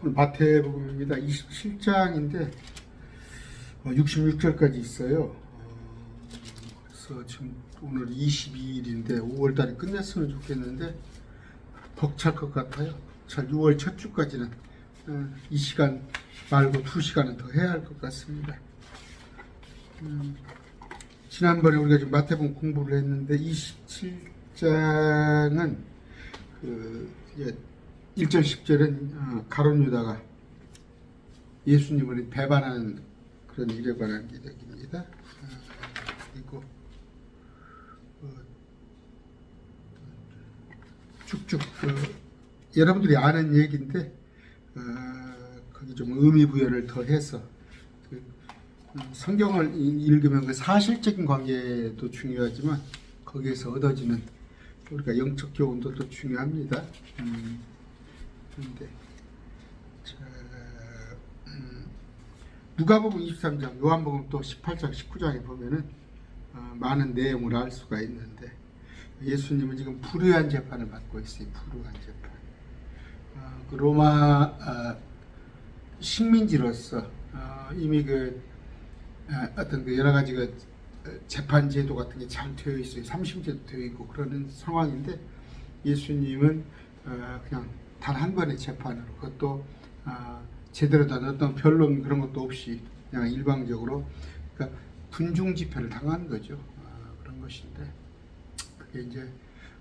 오늘 마태복음입니다. 27장인데 66절까지 있어요. 그래서 지금 오늘 22일인데 5월달에 끝냈으면 좋겠는데 벅찰 것 같아요. 잘 6월 첫 주까지는 이 시간 말고 2시간은 더 해야 할 것 같습니다. 지난번에 우리가 지금 마태복음 공부를 했는데 27장은 이제 1절 10절은 가룟 유다가 예수님을 배반하는 그런 일에 관한 기록입니다. 그리고 쭉쭉 여러분들이 아는 얘기인데 거기 좀 의미 부여를 더 해서 성경을 읽으면 그 사실적인 관계도 중요하지만 거기에서 얻어지는 우리가 영적 교훈도 또 중요합니다. 그런데 누가복음 23장, 요한복음 또 18장, 19장에 보면은 많은 내용을 알 수가 있는데 예수님은 지금 불의한 재판을 받고 있어요. 불의한 재판. 그 로마 식민지로서 이미 어떤 여러 가지 재판 제도 같은 게 잘 되어 있어요. 삼심제도 되어 있고 그러는 상황인데 예수님은 그냥 단 한 번의 재판으로 그것도 제대로 된 어떤 변론 그런 것도 없이 그냥 일방적으로 그러니까 군중 집회를 당한 거죠. 그런 것인데 그게 이제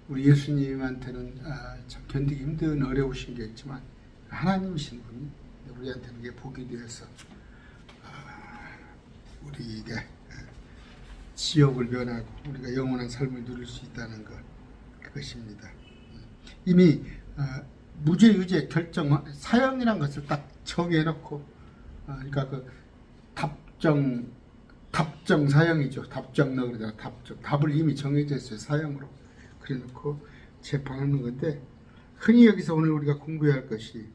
우리 예수님한테는 참 견디기 힘든 어려우신 게 있지만 하나님이신 분이 우리한테는 그게 복이 되어서 우리에게 지옥을 면하고 우리가 영원한 삶을 누릴 수 있다는 것 그것입니다. 이미 무죄 유죄 결정 사형이란 것을 딱 정해놓고 그러니까 답정 사형이죠. 답정너 그러잖아. 답을 이미 정해져 있어요. 사형으로 그래놓고 재판하는 건데 흔히 여기서 오늘 우리가 공부해야 할 것이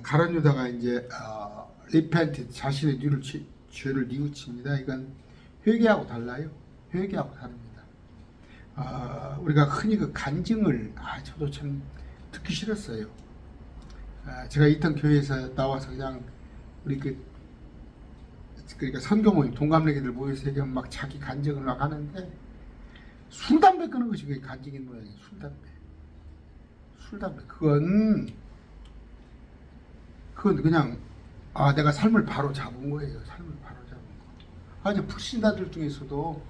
가룟 유다가 이제 리펜트 자신의 죄를 뉘우칩니다. 이건 회개하고 달라요. 회개하고 다릅니다. 우리가 흔히 간증을 저도 참 듣기 싫었어요. 제가 있던 교회에서 나와서 그냥 우리 그러니까 선교 모임 동갑내기들 모여서 얘기하면 막 자기 간증을 막 하는데 술 담배 끊는 것이 그게 간증인 모양이에요. 술 담배 그건 그냥 내가 삶을 바로 잡은 거예요. 삶을 바로 잡은 거. 이제 불신자들 중에서도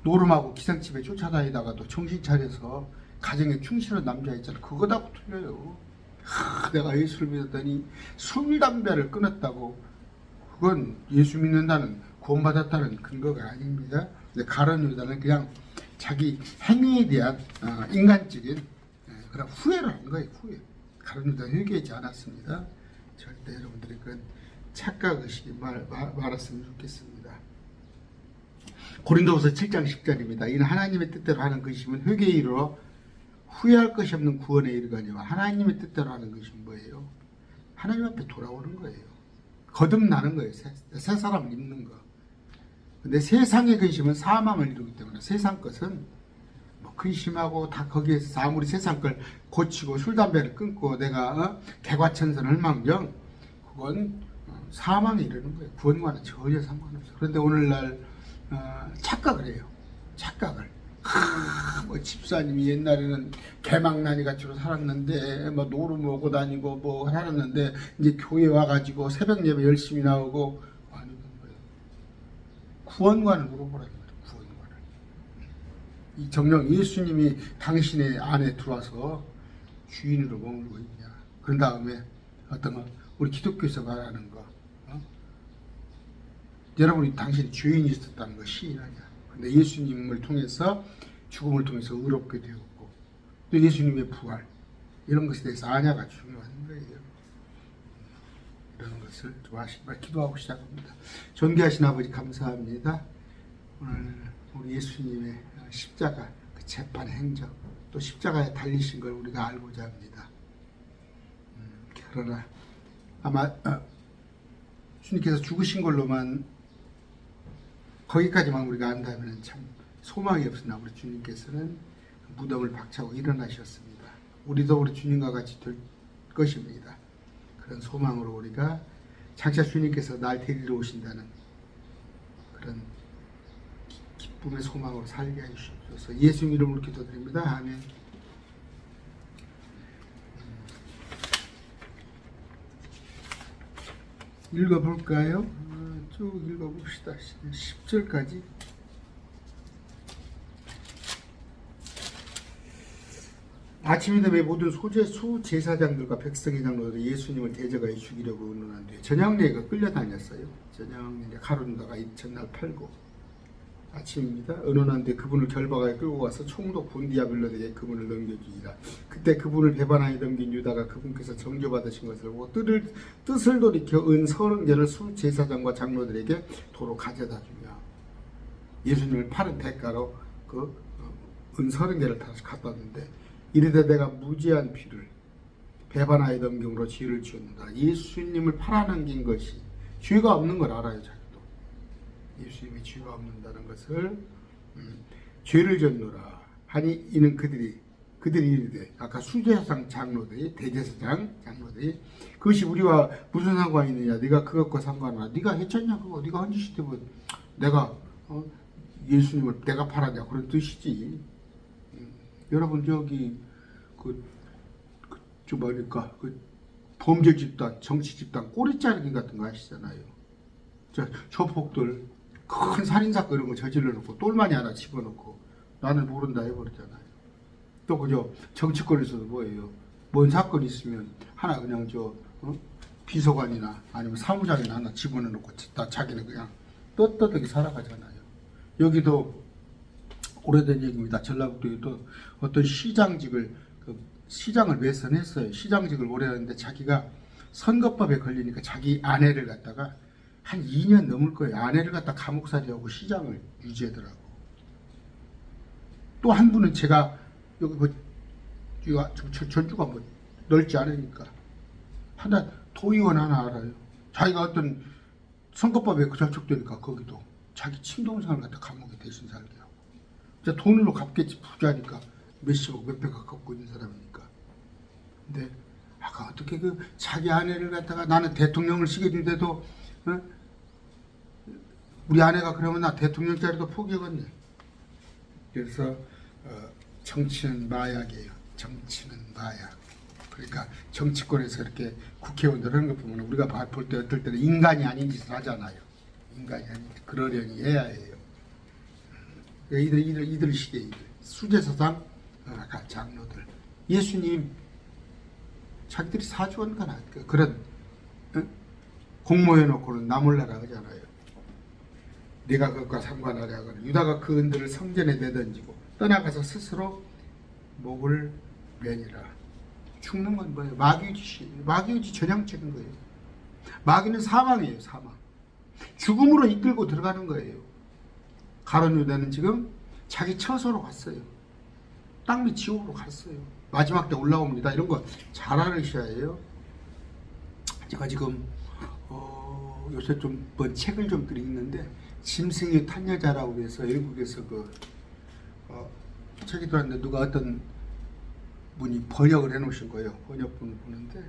노름하고 기생집에 쫓아다니다가도 정신 차려서 가정에 충실한 남자 있잖아. 그거하고 틀려요. 내가 예수를 믿었더니 술 담배를 끊었다고 그건 예수 믿는다는 구원받았다는 근거가 아닙니다. 근데 가룟 유다는 그냥 자기 행위에 대한 인간적인 그런 후회를 한 거예요. 후회. 가룟 유다는 회개하지 않았습니다. 절대 여러분들이 그건 착각의식이 말았으면 좋겠습니다. 고린도후서 7장 10절입니다. 이는 하나님의 뜻대로 하는 것이면 회개에 이르러 후회할 것이 없는 구원에 이르거니와 하나님의 뜻대로 하는 것이 뭐예요? 하나님 앞에 돌아오는 거예요. 거듭나는 거예요. 새 사람을 입는 거. 근데 세상의 근심은 사망을 이루기 때문에 세상 것은 근심하고 다 거기에서 아무리 세상 걸 고치고 술 담배를 끊고 내가 개과천선을 망정 그건 사망에 이르는 거예요. 구원과는 전혀 상관없어요. 그런데 오늘날 착각을 해요. 착각을. 집사님이 옛날에는 개망나니 같이로 살았는데 노름 오고 다니고 살았는데 이제 교회 와가지고 새벽 예배 열심히 나오고 하는 거예요. 구원관을 물어보라는 거예요. 구원관을. 이 정녕 예수님이 당신의 안에 들어와서 주인으로 머물고 있냐. 그런 다음에 우리 기독교에서 말하는 거 여러분이 당신이 죄인이 있었다는 거 시인하냐. 근데 예수님을 통해서 죽음을 통해서 의롭게 되었고 또 예수님의 부활 이런 것에 대해서 아냐가 중요한 거예요. 이런 것을 좀 기도하고 시작합니다. 존귀하신 아버지 감사합니다. 오늘 우리 예수님의 십자가 그 재판 행적 또 십자가에 달리신 걸 우리가 알고자 합니다. 그러나 아마 주님께서 죽으신 걸로만 거기까지만 우리가 안다면 참 소망이 없으나 우리 주님께서는 무덤을 박차고 일어나셨습니다. 우리도 우리 주님과 같이 될 것입니다. 그런 소망으로 우리가 장차 주님께서 날 데리러 오신다는 그런 기쁨의 소망으로 살게 해주셔서 예수 이름으로 기도드립니다. 아멘. 읽어볼까요? 쭉 읽어봅시다. 10절까지. 아침이 되매 모든 수제사장들과 백성의 장로들이 예수님을 대적하여 죽이려고 의논한 뒤에 전향례가 끌려다녔어요. 전향례 가룟유다가 전날 팔고 아침입니다. 의논한 뒤에 그분을 결박하여 끌고 가서 총독 본디아빌로에게 그분을 넘겨주니라. 그때 그분을 배반하여 넘긴 유다가 그분께서 정죄받으신 것을 보고 뜻을 돌이켜 은 30개를 수제사장과 장로들에게 도로 가져다 주며 예수님을 파는 대가로 은 30개를 다시 갖다 줬는데 이르되 내가 무지한 피를 배반하여 넘김으로 죄를 지었는다. 예수님을 팔아넘긴 것이 죄가 없는 걸 알아요. 자기도 예수님이 죄가 없는다는 것을 죄를 졌노라 하니 이는 그들이 이르되 아까 수제사장 장로들이 대제사장 장로들이 그것이 우리와 무슨 상관이 있느냐. 네가 그것과 상관하나 네가 해쳤냐. 그거 네가 한 짓이 되면 내가 예수님을 내가 팔았냐 그런 뜻이지. 여러분 저기 범죄 집단, 정치 집단 꼬리 자르기 같은 거 아시잖아요. 조폭들 큰 살인 사건 이런 거 저질러 놓고 똘마니 하나 집어넣고 나는 모른다 해버리잖아요. 또 그저 정치권에서도 뭐예요? 뭔 사건 있으면 하나 그냥 비서관이나 아니면 사무장이나 하나 집어넣고 다 자기는 그냥 떳떳하게 살아가잖아요. 여기도 오래된 얘기입니다. 전라북도에도 어떤 시장직을 시장을 매선했어요. 시장직을 오래 했는데 자기가 선거법에 걸리니까 자기 아내를 갖다가 한 2년 넘을 거예요. 아내를 갖다 감옥살이하고 시장을 유지하더라고. 또 한 분은 제가 여기 전주가 넓지 않으니까 하나 도의원 하나 알아요. 자기가 어떤 선거법에 저촉되니까 거기도 자기 친동생을 갖다 감옥에 대신 살게 하고. 돈으로 갚겠지. 부자니까 몇십억 몇백억 갖고 있는 사람이니까. 근데 아까 어떻게 자기 아내를 갖다가 나는 대통령을 시켜준데도 우리 아내가 그러면 나 대통령 자리도 포기하겠네. 그래서 정치는 마약이에요. 정치는 마약. 그러니까 정치권에서 이렇게 국회의원들 하는 거 보면 우리가 볼 때 어떨 때는 인간이 아닌 짓을 하잖아요. 인간이 아닌 짓 그러려니 해야 해요. 이들 시대 이들 수제사장 장로들 예수님 자기들이 사주원가나 그런 공모해놓고는 나 몰라라 하잖아요. 네가 그것과 상관하랴 하거나 유다가 그 은들을 성전에 내던지고 떠나가서 스스로 목을 매니라. 죽는 건 뭐예요? 마귀의지 전향적인 거예요. 마귀는 사망이에요. 사망. 죽음으로 이끌고 들어가는 거예요. 가룟 유다는 지금 자기 처소로 갔어요. 땅 밑 지옥으로 갔어요. 마지막 때 올라옵니다. 이런 거 잘 알으셔야 해요. 제가 지금 요새 좀 뭔 책을 좀 읽는데 짐승이 탄 여자라고 해서 외국에서 책이 들어왔는데 누가 어떤 분이 번역을 해놓으신 거예요. 번역본을 보는데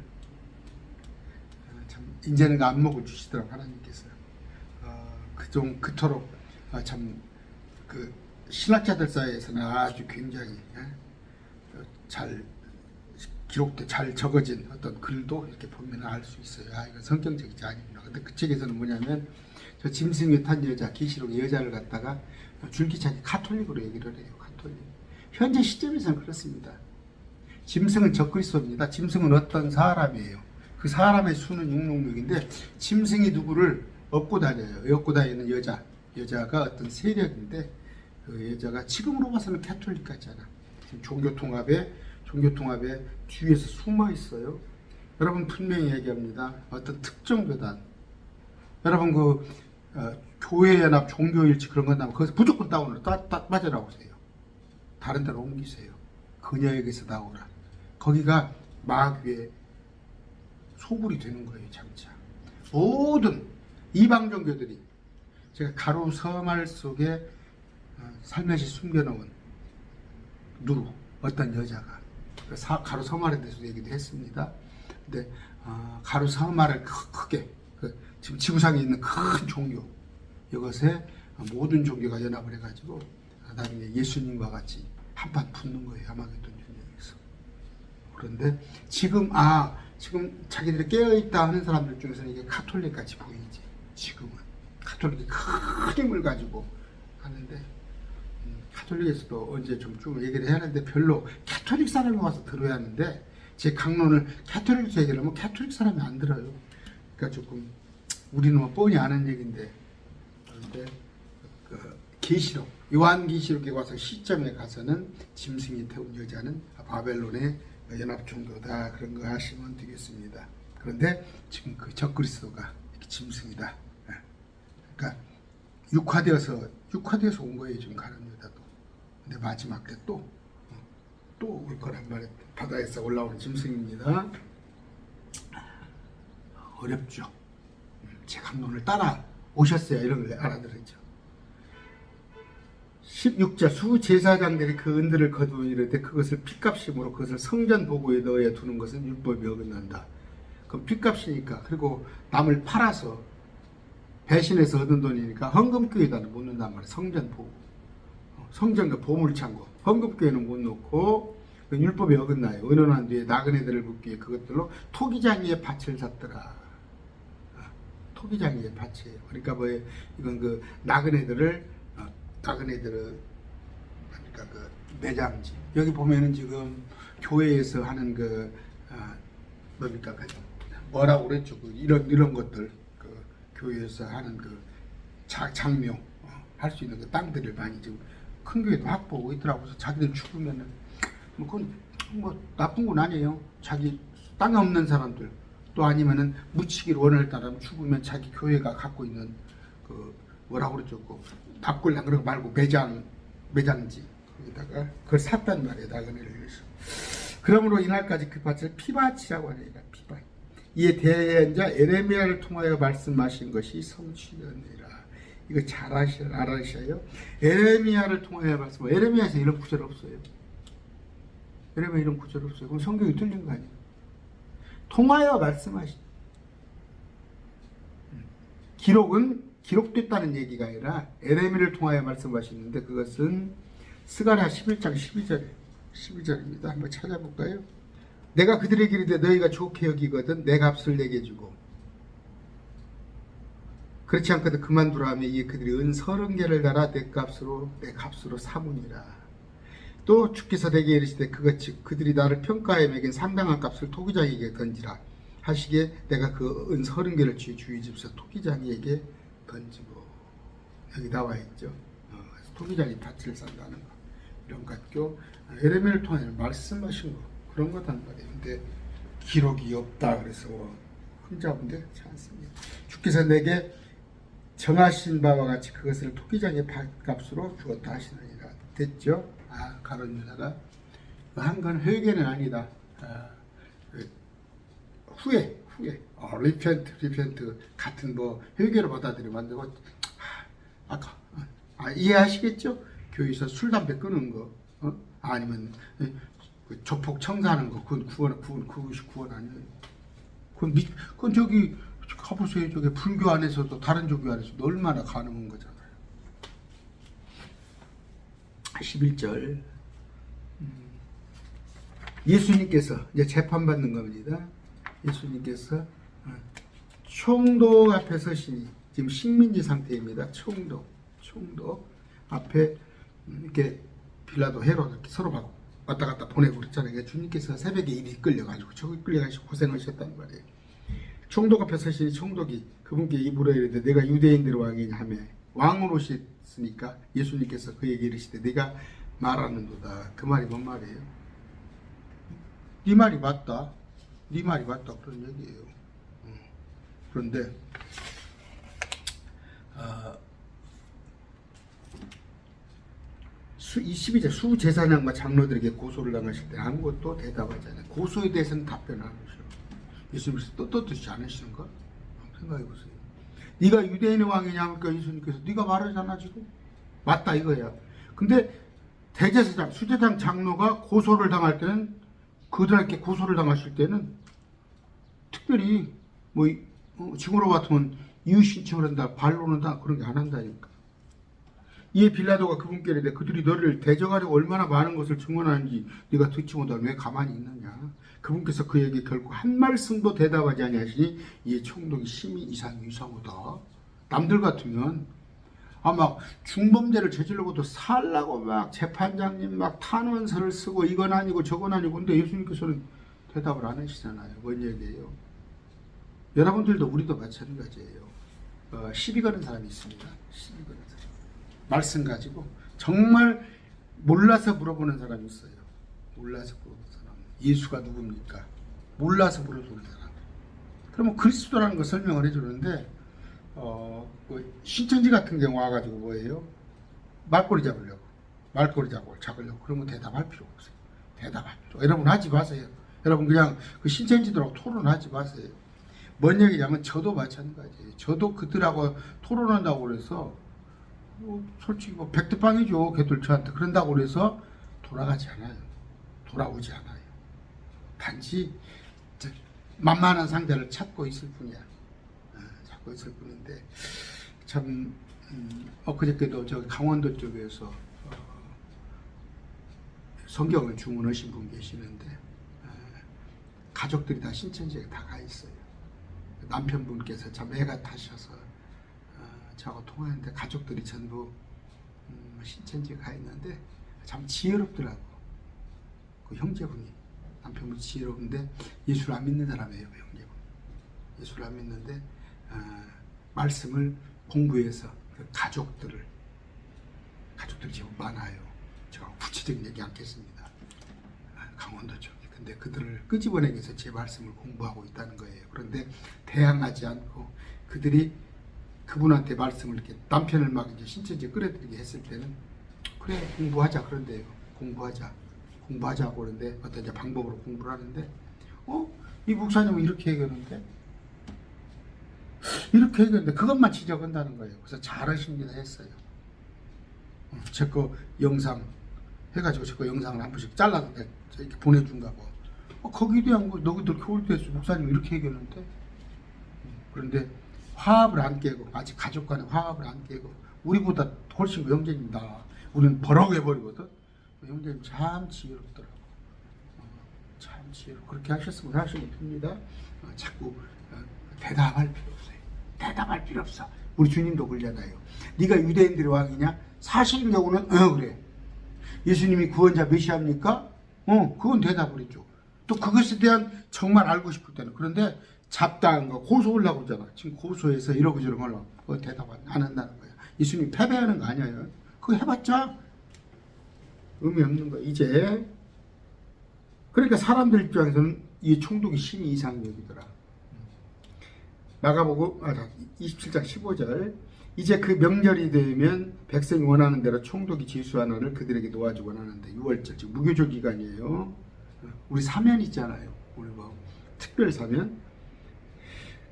참 이제는 안목을 주시더라고 하나님께서. 그토록 신학자들 사이에서는 아주 굉장히 잘 잘 적어진 어떤 글도 이렇게 보면 알 수 있어요. 이건 성경적이지 아닙니다. 근데 그 책에서는 뭐냐면 저 짐승이 탄 여자, 계시록의 여자를 갖다가 줄기차게 가톨릭으로 얘기를 해요. 가톨릭. 현재 시점에서는 그렇습니다. 짐승은 적그리스도입니다. 짐승은 어떤 사람이에요. 그 사람의 수는 666인데 짐승이 누구를 업고 다녀요. 업고 다니는 여자가 어떤 세력인데 그 여자가 지금으로 봐서는 캐톨릭 같잖아. 지금 종교통합에 뒤에서 숨어 있어요. 여러분 분명히 얘기합니다. 어떤 특정 교단. 여러분 교회연합 종교일치 그런 거 나면 거기서 무조건 다운으로 빠져나오세요. 다른 데로 옮기세요. 그녀에게서 나오라. 거기가 마귀의 소굴이 되는 거예요. 장차. 모든 이방 종교들이 제가 가로 서말 속에 살며시 숨겨놓은 어떤 여자가 가로 서말에 대해서 얘기도 했습니다. 근데 가로 세마를 크게 지금 지구상에 있는 큰 종교 이것에 모든 종교가 연합을 해가지고 나중에 예수님과 같이 한판 붙는 거예요. 아마겟돈 전쟁에서. 그런데 지금 자기들이 깨어있다 하는 사람들 중에서는 이게 카톨릭 같이 보이지. 지금은 카톨릭이 큰 힘을 가지고 하는데 카톨릭에서도 언제 좀 얘기를 해야 하는데 별로 카톨릭 사람이 와서 들어야 하는데 제 강론을 카톨릭에서 얘기를 하면 카톨릭 사람이 안 들어요. 그러니까 조금 우리는 뭐 뻔히 아는 얘기인데 그런데 계시록 요한계시록에 와서 시점에 가서는 짐승이 태운 여자는 바벨론의 연합종교다 그런 거 하시면 되겠습니다. 그런데 지금 그 적그리스도가 짐승이다. 그러니까 육화되어서 온 거예요. 지금 가는 여자도. 근데 마지막 때 또 올 거란 말이에요. 바다에서 올라오는 짐승입니다. 어렵죠. 제 강론을 따라 오셨어야 이런 걸 알아들었죠. 16절 수제사장들이 그 은들을 거두어 이르되 그것을 핏값임으로 그것을 성전 보고에 넣어 두는 것은 율법이 어긋난다. 그럼 핏값이니까 그리고 남을 팔아서 배신해서 얻은 돈이니까 헌금교회에다는 못 넣는단 말이에요. 성전 보고 성전과 보물창고 헌금교회는 못 넣고 율법이 어긋나요. 의논한 뒤에 나그네들을 묻기에 그것들로 토기장이의 밭을 샀더라. 토기장이의 밭이에요. 그러니까 뭐 이건 그 나그네들을 그러니까 그 매장지 여기 보면은 지금 교회에서 하는 뭡니까 뭐라고 그랬죠? 이런 것들 교회에서 하는 장묘 할 수 있는 땅들을 많이 지금 큰 교회도 확보하고 있더라고요. 그래서 자기들 죽으면은 그건 뭐 나쁜 건 아니에요. 자기 땅 없는 사람들 또 아니면은 묻히기를 원을 따르면 죽으면 자기 교회가 갖고 있는 뭐라고 그러죠? 납골당 그런 거 말고 매장지 거기다가 그걸 샀단 말이에요. 나그네를 위해서. 그러므로 이날까지 그 밭을 피밭이라고 하니까 피밭. 이에 대언자 에레미야를 통하여 말씀하신 것이 성취되니라. 이거 잘 알아셔요. 에레미야를 통하여 말씀. 에레미야에서 이런 구절 없어요. 에레미야 이런 구절 없어요. 그럼 성경이 틀린 거 아니에요? 통하여 말씀하신. 기록됐다는 얘기가 아니라 에레미야를 통하여 말씀하시는데 그것은 스가랴 11장 12절입니다. 한번 찾아볼까요? 내가 그들에게 이르되 너희가 좋게 여기거든 내 값을 내게 주고 그렇지 않거든 그만두라 하며 이에 그들이 은 30개를 달아 내 값으로 사무니라. 또 주께서 내게 이르시되 그들이 나를 평가에 매긴 상당한 값을 토기장에게 던지라 하시기에 내가 그 은 30개를 주의 집에서 토기장에게 던지고 여기 나와 있죠. 토기장이 밭을 산다는 거 이런 것도 에레미야를 통해 말씀하신 거 그런 거단 말이에요. 근데 기록이 없다 그래서 혼자본데 않습니다. 주께서 내게 정하신 바와 같이 그것을 토기장의 밭값으로 주었다 하시느니라. 됐죠? 가론 유다가 한 건 회개는 아니다. 후회 리펜트 같은 회개를 받아들여 만들고 이해하시겠죠? 교회에서 술 담배 끊는 거 아니면 조폭 청소하는 거 그것이 구원 아니에요. 그건 저기 가보세요. 저기 불교 안에서도 다른 종교 안에서도 얼마나 가능한 거잖아요. 11절 예수님께서 이제 재판받는 겁니다. 예수님께서 총독 앞에 서시니 지금 식민지 상태입니다. 총독 앞에 이렇게 빌라도 헤롯 이렇게 서로 막 왔다 갔다 보내고 그랬잖아요. 그러니까 주님께서 새벽에 입이 끌려가지고 저기 끌려가시고 고생하셨단 말이에요. 총독 앞에 서시니 총독이 그분께 입으로 이르되 내가 유대인들의 왕이냐 하며 왕으로 오셨으니까 예수님께서 그에게 이르시되 네가 말하는도다. 그 말이 뭔 말이에요? 네 말이 맞다. 네 말이 맞다. 그런 얘기예요. 그런데 22절 수제사장과 장로들에게 고소를 당하실 때 아무것도 대답하지 않아요. 고소에 대해서는 답변을 안 하셔요. 예수님께서 떳떳하지 않으시는가? 생각해 보세요. 네가 유대인의 왕이냐 하니까 예수님께서 네가 말하잖아 지금. 맞다 이거야. 근데 대제사장, 수제사장 장로가 고소를 당할 때는 그들에게 고소를 당하실 때는 특별히 뭐 지금으로 같으면 이유 신청을 한다, 반론을 한다 그런 게 안 한다니까. 이에 빌라도가 그분께 이르되 그들이 너를 대적하려고 얼마나 많은 것을 증언하는지 네가 듣지 못하면 왜 가만히 있느냐. 그분께서 그에게 결국 한 말씀도 대답하지 아니하시니 이에 총독이 심히 이상 유사하다. 남들 같으면 막 중범죄를 저지르고도 살라고 막 재판장님 막 탄원서를 쓰고 이건 아니고 저건 아니고. 근데 예수님께서는 대답을 안 하시잖아요. 뭔 얘기예요? 여러분들도 우리도 마찬가지예요. 시비 거는 사람이 있습니다. 시비 거는 사람. 말씀 가지고 정말 몰라서 물어보는 사람이 있어요. 몰라서 물어보는 사람. 예수가 누굽니까? 몰라서 물어보는 사람. 그러면 그리스도라는 거 설명을 해주는데 신천지 같은 경우 와가지고 뭐예요? 말꼬리 잡으려고. 말꼬리 잡으려고. 그러면 대답할 필요 없어요. 대답할 필요. 여러분 하지 마세요. 여러분 그냥 그 신천지들하고 토론하지 마세요. 뭔 얘기냐면 저도 마찬가지예요. 저도 그들하고 토론한다고 그래서 솔직히 백두방이죠. 걔들 저한테 그런다고 그래서 돌아가지 않아요. 돌아오지 않아요. 단지 만만한 상대를 찾고 있을 뿐이야. 찾고 있을 뿐인데 참 엊그저께도 저 강원도 쪽에서 성경을 주문하신 분 계시는데 가족들이 다 신천지에 다 가 있어요. 남편분께서 참 애가 타셔서 저하고 통화했는데 가족들이 전부 신천지에 가 있는데 참 지혜롭더라고. 그 형제분이 남편분이 지혜로운데 예수를 안 믿는 사람이에요. 그 형제분 예수를 안 믿는데 말씀을 공부해서 그 가족들이 제법 많아요. 제가 구체적인 얘기 않겠습니다. 강원도 쪽에. 근데 그들을 끄집어내기 위해서 제 말씀을 공부하고 있다는 거예요. 그런데 대항하지 않고 그들이 그분한테 말씀을 이렇게 남편을 막 이제 신천지에 끌어들이게 했을 때는 그래 공부하자 그런데요. 공부하자고 그러는데 어떤 이제 방법으로 공부를 하는데 이 목사님은 이렇게 얘기하는데 그것만 지적한다는 거예요. 그래서 잘하십니다 했어요. 제 거 영상 해가지고 제 거 영상을 한 번씩 잘라서 이렇게 보내준가 봐. 거기에 대한 거 너희들 교울대에서 목사님 이렇게 얘기하는데 그런데 화합을 안 깨고 아직 가족 간의 화합을 안 깨고 우리보다 훨씬 그 형제님 나 우리는 버럭해버리거든. 형제님 참 지혜롭더라고. 참 지혜롭고 그렇게 하셨으면 하시면 됩니다. 자꾸 대답할 필요 없어요. 대답할 필요 없어. 우리 주님도 그러잖아요. 네가 유대인들의 왕이냐? 사실인 경우는 그래. 예수님이 구원자 메시아입니까? 그건 대답을 해줘. 또 그것에 대한 정말 알고 싶을 때는. 그런데 잡다한 거 고소하려고 그러잖아. 지금 고소해서 이러고 저러고 하려고. 그거 대답 안 한다는 거야. 예수님 패배하는 거 아니에요. 그거 해봤자 의미 없는 거야. 이제 그러니까 사람들 입장에서는 이 총독이 심히 이상적이더라. 마가복음 27장 15절 이제 그 명절이 되면 백성이 원하는 대로 총독이 질수 하나를 그들에게 놓아주곤 하는데 6월절 즉 무교조 기간이에요. 우리 사면 있잖아요. 우리 뭐 특별 사면.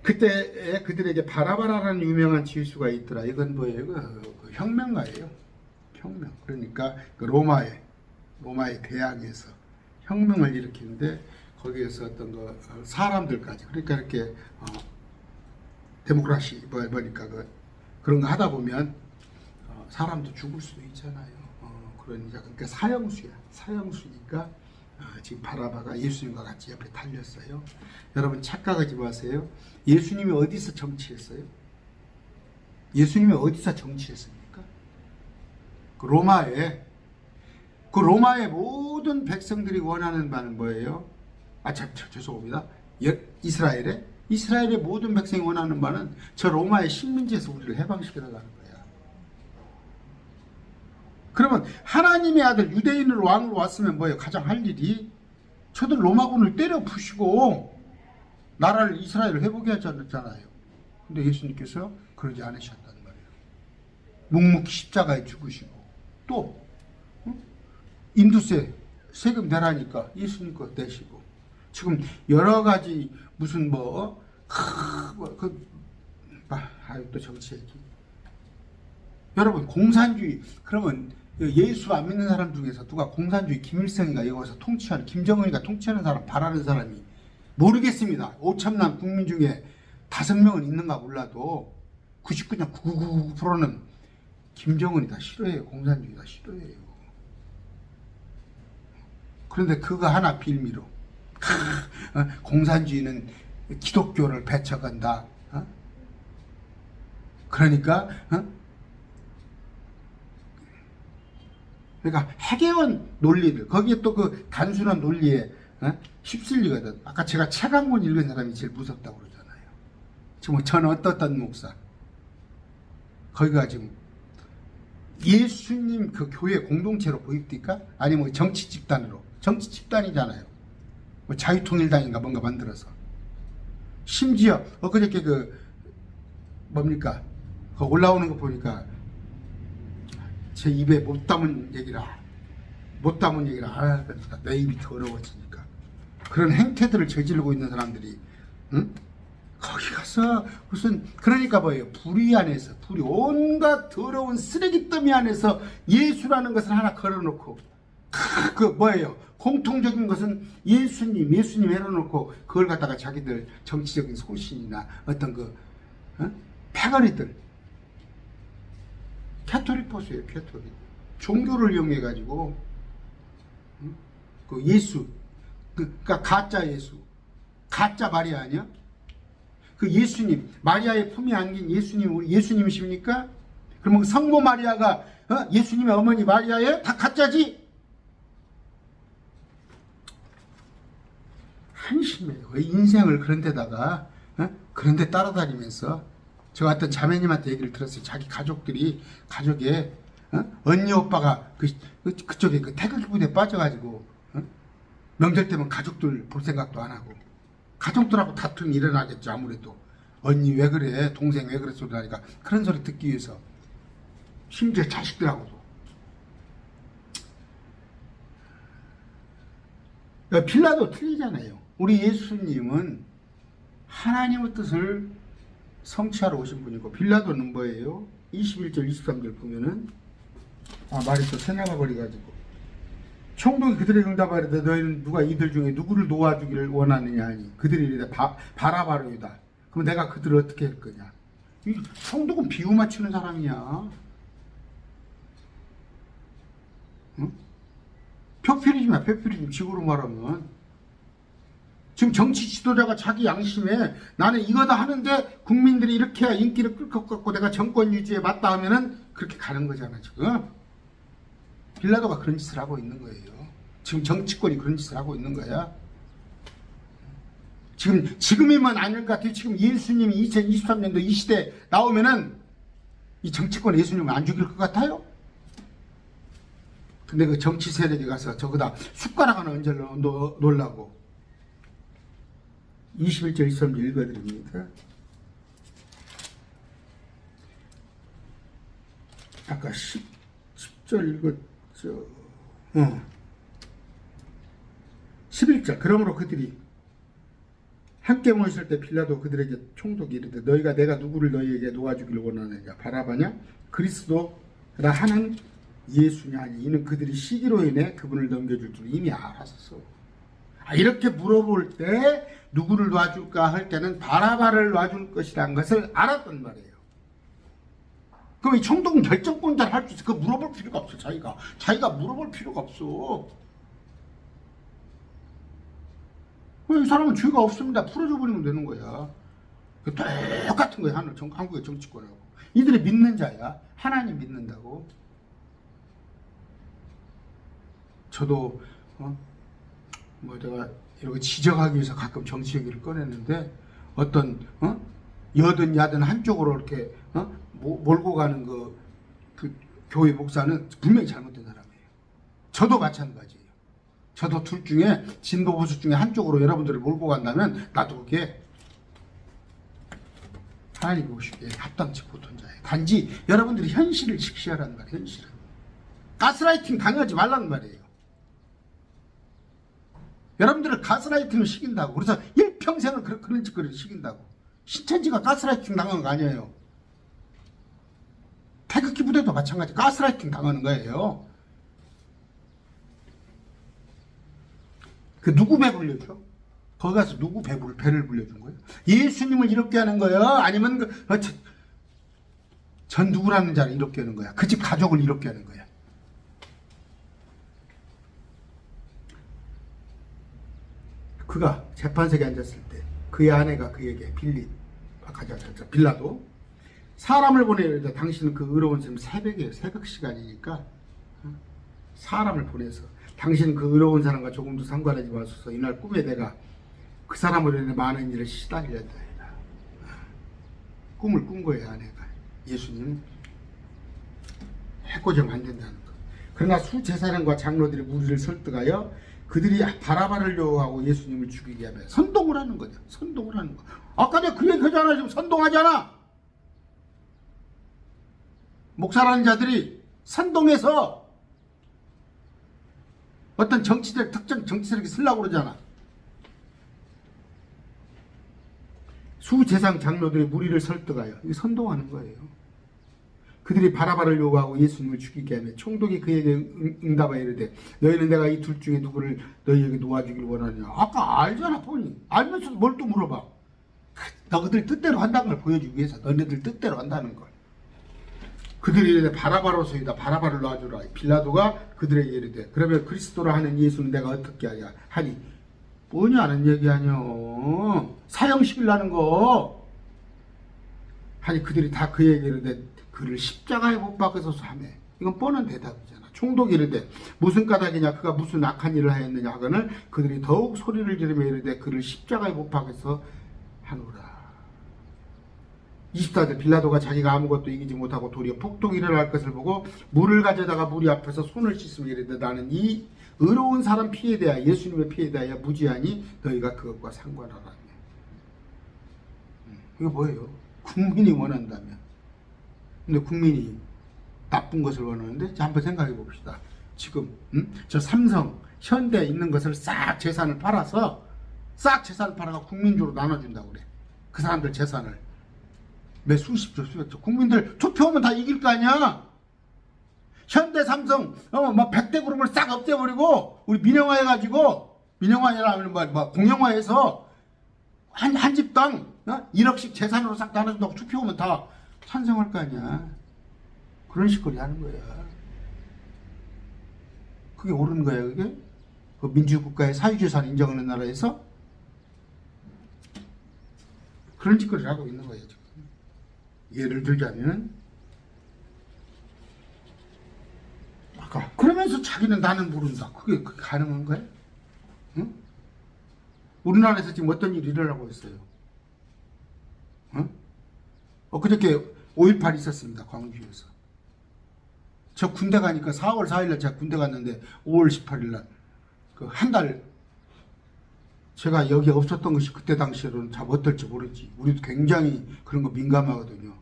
그때 그들에게 바라바라라는 유명한 지수가 있더라. 이건 뭐예요? 그 혁명가예요. 혁명. 그러니까 그 로마의 대항에서 혁명을 일으키는데 거기에서 어떤 거 사람들까지 그러니까 이렇게 데모크라시 뭐니까 그런 거 하다 보면 사람도 죽을 수도 있잖아요. 그러니까 사형수니까 지금 바라바가 예수님과 같이 옆에 달렸어요. 여러분 착각하지 마세요. 예수님이 어디서 정치했어요? 예수님이 어디서 정치했습니까? 그 로마의 모든 백성들이 원하는 바는 뭐예요? 죄송합니다. 이스라엘의 모든 백성이 원하는 바는 저 로마의 식민지에서 우리를 해방시켜나가는 거야. 그러면 하나님의 아들 유대인을 왕으로 왔으면 뭐예요? 가장 할 일이 저들 로마군을 때려 부시고 나라를 이스라엘을 회복해 하지 않았잖아요. 근데 예수님께서 그러지 않으셨단 말이에요. 묵묵히 십자가에 죽으시고 또 인두세 세금 내라니까 예수님 거 내시고 지금 여러 가지 무슨 또 정치 얘기. 여러분 공산주의 그러면 예수 안 믿는 사람 중에서 누가 공산주의 김일성이가 여기서 통치하는 김정은이가 통치하는 사람 바라는 사람이 모르겠습니다. 5천만 국민 중에 5명은 있는가 몰라도 99.999%는 김정은이 다 싫어해요. 공산주의 다 싫어해요. 그런데 그거 하나 빌미로 공산주의는 기독교를 배척한다. 그러니까 그러니까 해계원 논리를 거기에 또 그 단순한 논리에 휩쓸리거든. 아까 제가 책 한 권 읽은 사람이 제일 무섭다고 그러잖아요. 지금 저는 어떤 목사 거기가 지금 예수님 그 교회 공동체로 보입니까? 아니면 정치 집단으로? 정치 집단이잖아요. 뭐 자유통일당인가 뭔가 만들어서. 심지어 엊그저께 그 뭡니까? 그 올라오는 거 보니까 제 입에 못 담은 얘기라 내 입이 더러워지니까 그런 행태들을 저지르고 있는 사람들이 거기 가서 무슨 그러니까 뭐예요? 불의 안에서 온갖 더러운 쓰레기 더미 안에서 예수라는 것을 하나 걸어놓고 그 뭐예요? 공통적인 것은 예수님 해놓고 그걸 갖다가 자기들 정치적인 소신이나 어떤 그 패거리들 캐토릭 보세요. 캐토릭 종교를 이용해 가지고 그 예수 그러니까 가짜 예수 가짜 마리아 아니야? 그 예수님 마리아의 품에 안긴 예수님이십니까? 그러면 성모 마리아가 예수님의 어머니 마리아예요? 다 가짜지? 한심해요. 인생을 그런 데다가 그런 데 따라다니면서 저 같은 자매님한테 얘기를 들었어요. 자기 가족에 언니 오빠가 그쪽에 그 태극기 부대에 빠져가지고 명절 때면 가족들 볼 생각도 안 하고 가족들하고 다툼이 일어나겠죠. 아무래도 언니 왜 그래 동생 왜 그래 소리 하니까 그런 소리 듣기 위해서 심지어 자식들하고도 빌라도 틀리잖아요. 우리 예수님은 하나님의 뜻을 성취하러 오신 분이고 빌라도는 뭐예요? 21절 23절 보면은 말이 또 새나가 버려가지고 총독이 그들에게 응답하리되 너희는 누가 이들 중에 누구를 놓아주기를 원하느냐 하니 그들이 이르되 바라바로이다. 그럼 내가 그들을 어떻게 할 거냐? 이 총독은 비유 맞추는 사람이야. 응? 표피리즘 지구로 말하면 지금 정치 지도자가 자기 양심에 나는 이거다 하는데 국민들이 이렇게 해야 인기를 끌것 같고 내가 정권 유지에 맞다 하면은 그렇게 가는 거잖아 지금. 빌라도가 그런 짓을 하고 있는 거예요. 지금 정치권이 그런 짓을 하고 있는 거야. 지금이면 아닐 것 같아요. 지금 예수님이 2023년도 이 시대 나오면은 이 정치권 예수님을 안 죽일 것 같아요? 근데 그 정치 세력이 가서 저거다 숟가락 하나 얹어 놓으려고 21절 23절 읽어드립니다. 아까 10절 읽었죠. 11절 그러므로 그들이 함께 모였을 때 빌라도 그들에게 총독이 이르되 너희가 내가 누구를 너희에게 놓아주기를 원하느냐 바라바냐 그리스도라 하는 예수냐 하니 이는 그들이 시기로 인해 그분을 넘겨줄 줄 이미 알았어. 이렇게 물어볼 때 누구를 놔줄까 할 때는 바라바를 놔줄 것이라는 것을 알았단 말이에요. 그럼 이 총독은 결정권자를 할 수 있어. 그거 물어볼 필요가 없어. 자기가 물어볼 필요가 없어. 이 사람은 죄가 없습니다. 풀어줘 버리면 되는 거야. 똑같은 거야. 한국의 정치권하고. 이들이 믿는 자야. 하나님 믿는다고. 저도 내가 이렇게 지적하기 위해서 가끔 정치 얘기를 꺼내는데 어떤 여든 야든 한쪽으로 이렇게 몰고 가는 그 교회 목사는 분명히 잘못된 사람이에요. 저도 마찬가지예요. 저도 둘 중에 진보 보수 중에 한쪽으로 여러분들을 몰고 간다면 나도 그게 하나님 보시기에 합당치 못한 자예요. 단지 여러분들이 현실을 직시하라는 말이에요. 현실을. 가스라이팅 당하지 말라는 말이에요. 여러분들을 가스라이팅을 시킨다고. 그래서 일평생을 그런 짓거리를 시킨다고. 신천지가 가스라이팅 당한 거 아니에요. 태극기 부대도 마찬가지 가스라이팅 당하는 거예요. 그 누구 배불려줘? 거기 가서 누구 배를 불려준 거예요? 예수님을 이렇게 하는 거예요? 아니면 전 누구라는 자를 이렇게 하는 거야? 그 집 가족을 이렇게 하는 거야? 그가 재판석에 앉았을 때 그의 아내가 그에게 빌라도 사람을 보내려 당신은 그 의로운 사람 새벽 시간이니까 사람을 보내서 당신은 그 의로운 사람과 조금도 상관하지 마소서. 이날 꿈에 내가 그 사람으로 인해 많은 일을 시달렸다. 꿈을 꾼 거예요. 아내가 예수님 해코지하면 안 된다는 거. 그러나 수제사장과 장로들이 무리를 설득하여 그들이 바라바를 요구하고 예수님을 죽이게 하며 선동을 하는 거죠. 선동을 하는 거. 아까 내가 그 얘기하잖아. 지금 선동하잖아. 목사라는 자들이 선동해서 어떤 특정 정치세력이 쓰려고 그러잖아. 수제상 장로들이 무리를 설득하여 이게 선동하는 거예요. 그들이 바라바를 요구하고 예수님을 죽이게 하며 총독이 그에게 응답하여 이르되 너희는 내가 이 둘 중에 누구를 너희에게 놓아주길 원하느냐. 아까 알잖아. 보니 알면서도 뭘 또 물어봐. 너희들 뜻대로 한다는 걸 보여주기 위해서 너희들 뜻대로 한다는 걸. 그들이 이르되 바라바로서이다. 바라바를 놔주라. 빌라도가 그들에게 이르되 그러면 그리스도라 하는 예수는 내가 어떻게 하냐 하니 뭐냐 하는 얘기 아니요. 사형시키려는 거 하니 그들이 다 그에게 이르되 그를 십자가에 못 박아서 하매. 이건 뻔한 대답이잖아. 총독이 이르되 무슨 까닭이냐 그가 무슨 악한 일을 하였느냐 하거늘 그들이 더욱 소리를 지르며 이르되 그를 십자가에 못 박아서 하노라. 24절 빌라도가 자기가 아무것도 이기지 못하고 도리어 폭동이 일어날 것을 보고 물을 가져다가 무리 앞에서 손을 씻으며 이르되 나는 이 의로운 사람 피에 대하여 예수님의 피에 대하여 무지하니 너희가 그것과 상관하라. 이거 뭐예요? 국민이 원한다면. 근데 국민이 나쁜 것을 원하는데 자, 한번 생각해 봅시다. 지금 저 삼성, 현대에 있는 것을 싹 재산을 팔아서 국민주로 나눠준다고 그래. 그 사람들 재산을 몇 수십조 국민들 투표하면 다 이길 거 아니야. 현대 삼성 막 100대 그룹을 싹 없애버리고 우리 민영화 해가지고 민영화라면 뭐 공영화해서 한 집당 1억씩 재산으로 싹 나눠준다고 투표하면 다 찬성할 거 아니야. 그런 식거리 하는 거야. 그게 옳은 거야. 그게 그 민주국가의 사유재산 인정하는 나라에서 그런 짓거리를 하고 있는 거예요. 지금. 예를 들자면 아까 그러면서 자기는 나는 모른다. 그게 가능한 거야? 응? 우리나라에서 지금 어떤 일이 일어나고 있어요? 응? 그저께 5.18 있었습니다. 광주에서. 저 군대 가니까 4월 4일날 제가 군대 갔는데 5월 18일날 그 한 달 제가 여기 없었던 것이 그때 당시로는 참 어떨지 모르지. 우리도 굉장히 그런 거 민감하거든요.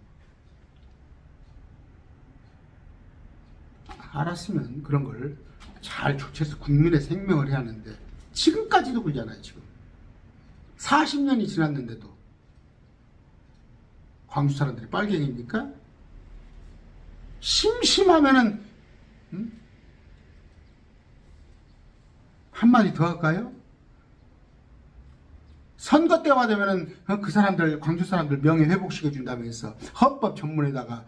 알았으면 그런 걸 잘 조치해서 국민의 생명을 해야 하는데 지금까지도 그러잖아요. 지금 40년이 지났는데도 광주 사람들이 빨갱이입니까? 심심하면은 한마디 더 할까요? 선거 때가 되면은 그 사람들 광주 사람들 명예 회복시켜 준다면서 헌법 전문에다가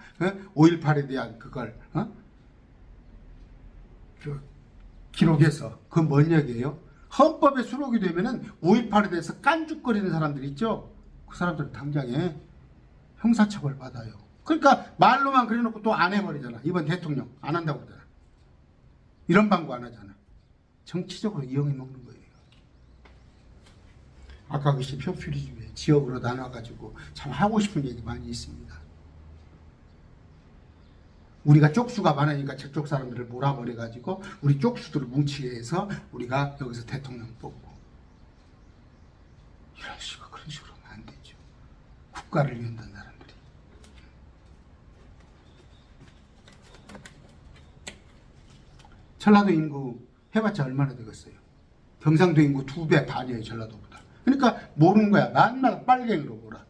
5.18에 대한 그걸 기록해서 그건 뭔 얘기예요? 헌법에 수록이 되면은 5.18에 대해서 깐죽거리는 사람들 있죠? 그 사람들 당장에 형사처벌 받아요. 그러니까 말로만 그래놓고 또 안 해버리잖아. 이번 대통령 안 한다고 그러잖아. 이런 방구 안 하잖아. 정치적으로 이용해 먹는 거예요. 아까 그 표피리즘에 지역으로 나눠가지고 참 하고 싶은 얘기 많이 있습니다. 우리가 쪽수가 많으니까 저쪽 사람들을 몰아버려가지고 우리 쪽수들을 뭉치게 해서 우리가 여기서 대통령 뽑고 이런 식으로 그런 식으로 하면 안 되죠. 국가를 위한다는 사람들이. 전라도 인구 해봤자 얼마나 되겠어요? 경상도 인구 2배 반이에요. 전라도보다. 그러니까 모르는 거야. 만나 빨갱이로 몰아.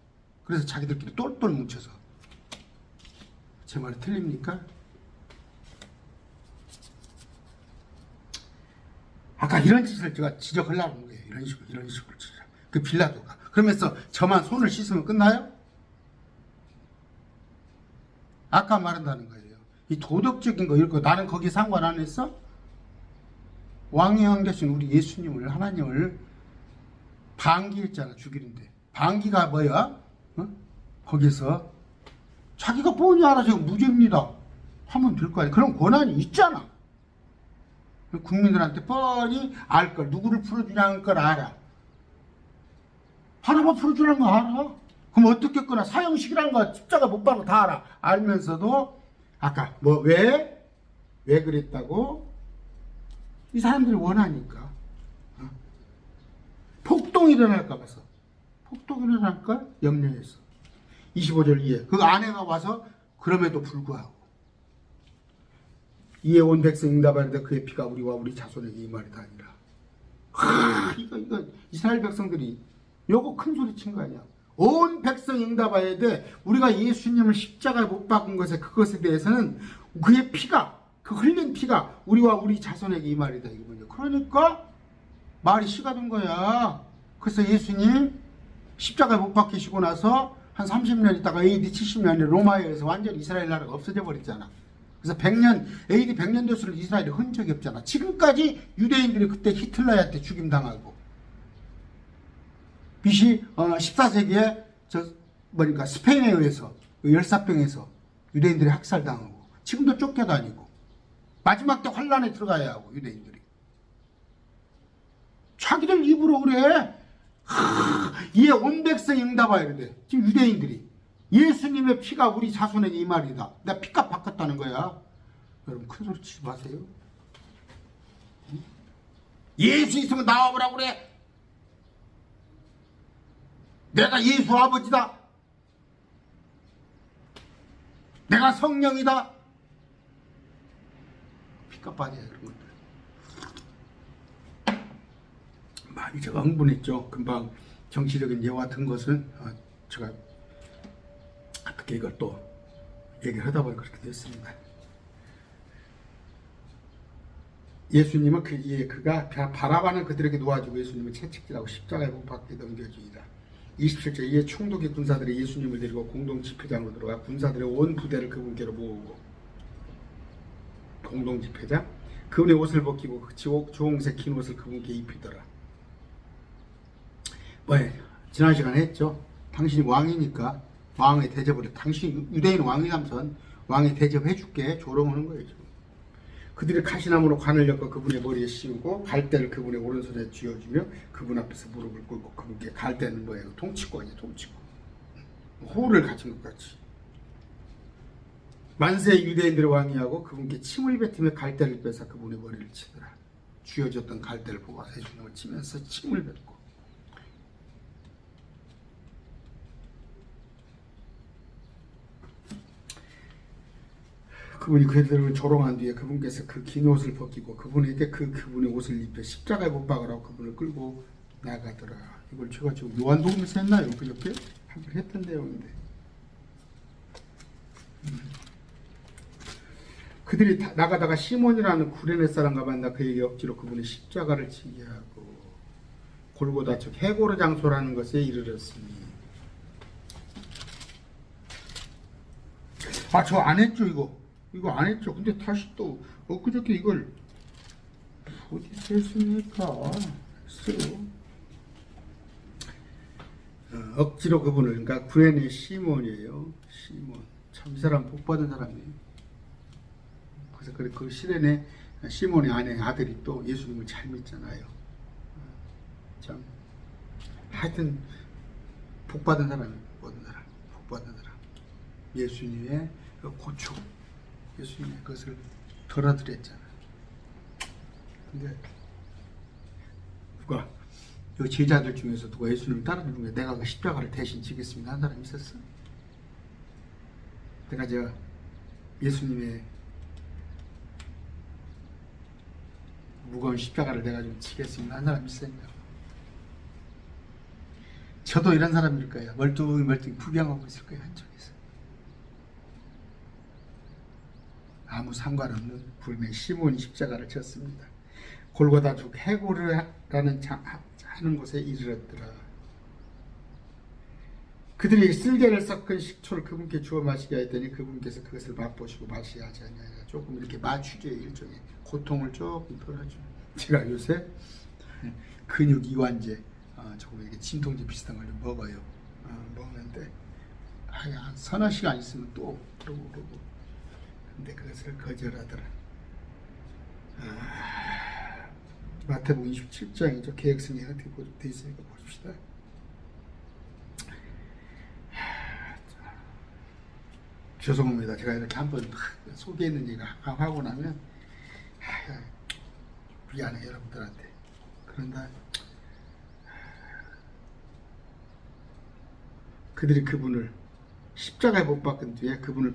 그래서 자기들끼리 똘똘 뭉쳐서. 제 말이 틀립니까? 아까 이런 짓을 제가 지적하려고 한 거예요. 이런 식으로. 그 빌라도가. 그러면서 저만 손을 씻으면 끝나요? 아까 말한다는 거예요. 이 도덕적인 거 이런 거 나는 거기 상관 안 했어? 왕의 왕 되신 우리 예수님을, 하나님을 방기했잖아. 죽이는데 방기가 뭐야? 어? 거기서 자기가 뻔히 알아 제가 무죄입니다 하면 될 거 아니야. 그런 권한이 있잖아. 국민들한테 뻔히 알 걸, 누구를 풀어주냐는 걸 알아. 하나만 풀어주라는 거 알아. 그럼 어떻게 했거나 사형식이라는 거 십자가 못 박고 다 알아. 알면서도 아까 뭐 왜 그랬다고? 이 사람들이 원하니까. 어? 폭동이 일어날까 봐서. 폭동이 일어날까 염려해서. 25절 이에 그 아내가 와서 그럼에도 불구하고 이에 온 백성 응답하는데 그의 피가 우리와 우리 자손에게 임하리다 아니라. 이거 이스라엘 백성들이 요거 큰 소리 친 거 아니야. 온 백성 응답하야 돼. 우리가 예수님을 십자가에 못 박은 것에 그것에 대해서는 그의 피가, 그 흘린 피가 우리와 우리 자손에게 임하리다 이거죠. 그러니까 말이 씨가 된 거야. 그래서 예수님 십자가에 못 박히시고 나서 한 30년 있다가 AD 70년에 로마에 의해서 완전히 이스라엘 나라가 없어져 버렸잖아. 그래서 100년, AD 100년 됐을 이스라엘이 흔적이 없잖아. 지금까지 유대인들이 그때 히틀러한테 죽임당하고 BC 14세기에 뭐니까 스페인에 의해서 열사병에서 유대인들이 학살당하고 지금도 쫓겨다니고 마지막 때 환란에 들어가야 하고 유대인들이 자기들 입으로 그래. 이에 온 백성이 응답하여 돼. 지금 유대인들이 예수님의 피가 우리 자손에게 이 말이다. 내가 피값 바꿨다는 거야. 여러분 큰 소리 치지 마세요. 예수 있으면 나와보라고 그래. 내가 예수 아버지다. 내가 성령이다. 피값 받아야 그런 것들. 많이 제가 흥분했죠. 금방 정치적인 예와 든 것은 제가 어떻게 이걸 또 얘기를 하다 보니 그렇게 됐습니다. 예수님은 그가 바라바는 그들에게 놓아주고 예수님은 채찍질하고 십자가에 못 박게 넘겨주니라. 27절 이에 총독의 군사들이 예수님을 데리고 공동 집회장으로 들어가 군사들의 온 부대를 그분께로 모으고 공동 집회장 그분의 옷을 벗기고 주홍색 긴 옷을 그분께 입히더라. 지난 시간에 했죠. 당신이 왕이니까 왕의 대접을 당신 유대인 왕이라면 왕의 대접해줄게 조롱하는 거예요. 지금. 그들이 가시나무로 관을 엮어 그분의 머리에 씌우고 갈대를 그분의 오른손에 쥐어주며 그분 앞에서 무릎을 꿇고 그분께 갈대는 뭐예요? 통치권이에요. 통치권. 호를 갖춘 것 같이. 만세 유대인들의 왕이하고 그분께 침을 뱉으며 갈대를 빼서 그분의 머리를 치더라. 쥐어졌던 갈대를 뽑아서 예수님을 치면서 침을 뱉고 그분이 그들을 조롱한 뒤에 그분께서 그 긴 옷을 벗기고 그분에게 그분의 옷을 입혀 십자가에 못 박으라고 그분을 끌고 나가더라. 이걸 제가 지금 요한복음에서 했나요? 그저께 한번 했던 내용인데 그들이 나가다가 시몬이라는 구레네 사람과 만나 그에게 억지로 그분의 십자가를 지게 하고 골고다 즉 해고르 장소라는 것에 이르렀으니 저 안 했죠 이거 안 했죠. 근데 다시 또 엊그저께 이걸 어디서 했습니까? 했어요. 억지로 그분을 그러니까 구레네 시몬이에요. 시몬 참 이 사람 복받은 사람이에요. 그래서 그 시레네 시몬의 아들이 또 예수님을 잘 믿잖아요. 참 하여튼 복받은 사람이에요. 복받은 사람. 예수님의 고충 예수님의 그것을 덜어드렸잖아. 근데 누가 이 제자들 중에서 누가 예수님을 따르는 게 내가 그 십자가를 대신 지겠습니다 한 사람 있었어? 내가 예수님의 무거운 십자가를 내가 좀 지겠습니다 한 사람 있었냐? 저도 이런 사람일 거예요. 멀뚱히 구경하고 있을 거예요. 한쪽에서 아무 상관없는 불매 시몬이 십자가를 졌습니다. 골고다 죽 해고르라는 하는 곳에 이르렀더라. 그들이 쓸개를 섞은 식초를 그분께 주어 마시게 했더니 그분께서 그것을 맛보시고 마시야 하지 아니하냐. 조금 이렇게 마취제 일종의 고통을 조금 덜어줘. 제가 요새 근육 이완제, 조금 이렇게 진통제 비슷한 걸 좀 먹어요. 먹는데 한 서너 시간 있으면 또 그러고 근데 그것을 거절하더라. 마태복음 27장이죠. 계획성경에 어떻게 되어 있으니까 보십시다. 죄송합니다. 제가 이렇게 한번 속에 있는 얘기 하고 나면 미안해 여러분들한테. 그런다 그들이 그분을 십자가에 못 박은 뒤에 그분을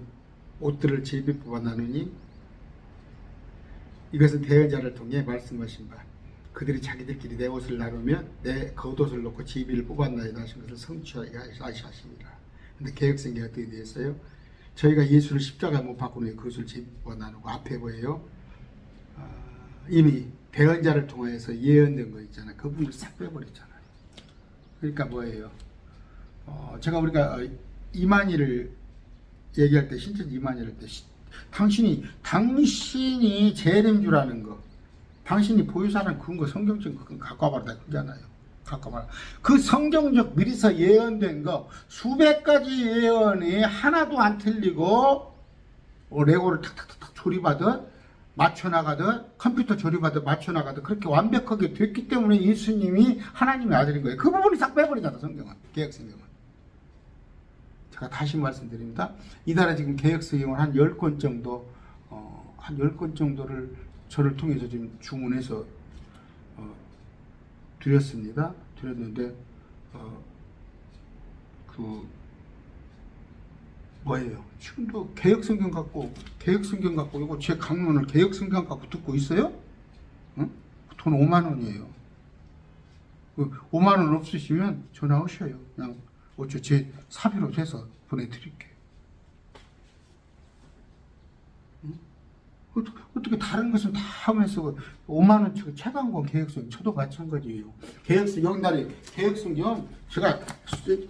옷들을 제비 뽑아 나누니 이것은 대언자를 통해 말씀하신 바 그들이 자기들끼리 내 옷을 나누며 내 겉옷을 놓고 제비를 뽑았나이다 하신 것을 성취하게 하시니라. 근데 계획성경이 어떻게 되어 있어요? 저희가 예수를 십자가에 못 박고 그것을 제비 뽑아 나누고 앞에 뭐예요? 이미 대언자를 통해서 예언된 거 있잖아요. 그분을 싹 빼버렸잖아요. 그러니까 뭐예요? 제가 우리가 이만희를 얘기할 때 신천 이만희를 할 때 당신이 재림인 줄 아는 거, 당신이 보유사는 근거 성경적 그건 갖고 와봐라 그러잖아요. 갖고 와봐라. 그 성경적 미리서 예언된 거 수백 가지 예언이 하나도 안 틀리고 레고를 탁탁탁 조립하듯 맞춰나가듯 컴퓨터 조립하듯 맞춰나가듯 그렇게 완벽하게 됐기 때문에 예수님이 하나님의 아들인 거예요. 그 부분을 싹 빼버리잖아 성경은. 개혁성경은. 제가 다시 말씀드립니다. 이달에 지금 개혁성경을 한 10권 정도 한 10권 정도를 저를 통해서 지금 주문해서 드렸는데 뭐예요? 지금도 개혁성경 갖고 이거 제 강론을 개혁성경 갖고 듣고 있어요? 응? 돈 5만 원이에요. 5만 원 없으시면 전화 오셔요. 그냥 제 사비로 해서 보내드릴게요. 응? 어떻게 다른 것은 다 하면서 5만 원치고 최강권 개혁성경 저도 마찬가지예요. 개혁성경 옛날에 개혁성경 제가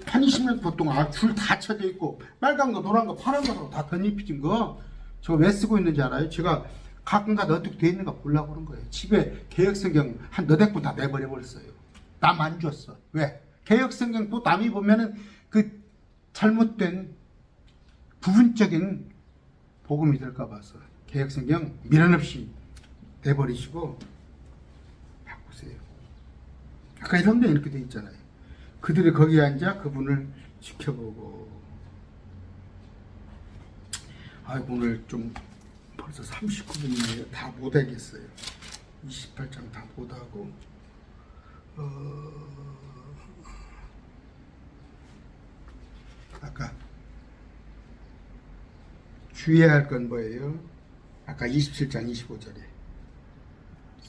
한 20년 보통 줄 다 쳐져 있고 빨간 거 노란 거 파란 거로 다 덧입힌 거 저 왜 쓰고 있는지 알아요? 제가 가끔가다 어떻게 돼 있는가 보려고 그런 거예요. 집에 개혁성경 한 너댓 권 다 내버려 버렸어요. 남 안 줬어. 왜? 개혁성경 또 남이 보면은 그 잘못된 부분적인 복음이 될까 봐서 개혁성경 미련 없이 내버리시고 바꾸세요. 아까 이 성경에 이렇게 돼 있잖아요. 그들이 거기에 앉아 그분을 지켜보고. 아이고 오늘 좀 벌써 39분이네요. 다 못하겠어요. 28장 다 못하고 아까 주의해야 할 건 뭐예요? 아까 27장 25절에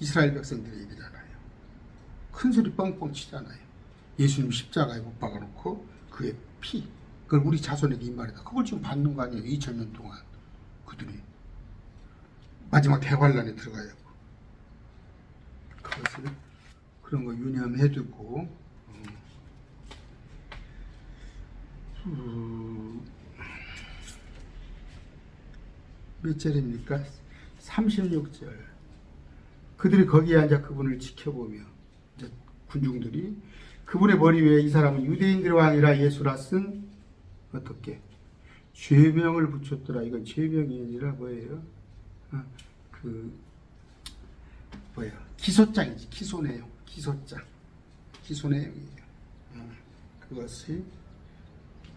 이스라엘 백성들이 얘기잖아요. 큰 소리 뻥뻥 치잖아요. 예수님 십자가에 못 박아놓고 그의 피, 그걸 우리 자손에게 임말이다. 그걸 지금 받는 거 아니에요? 2000년 동안 그들이 마지막 대환란에 들어가야 하고 그것을 그런 거 유념해두고 몇 절입니까? 36절. 그들이 거기에 앉아 그분을 지켜보며 이제 군중들이 그분의 머리 위에 이 사람은 유대인들의 왕이라 예수라 쓴 어떻게 죄명을 붙였더라. 이건 죄명이 아니라 뭐예요? 기소장이지. 기소 내용. 기소 내용이에요. 그것이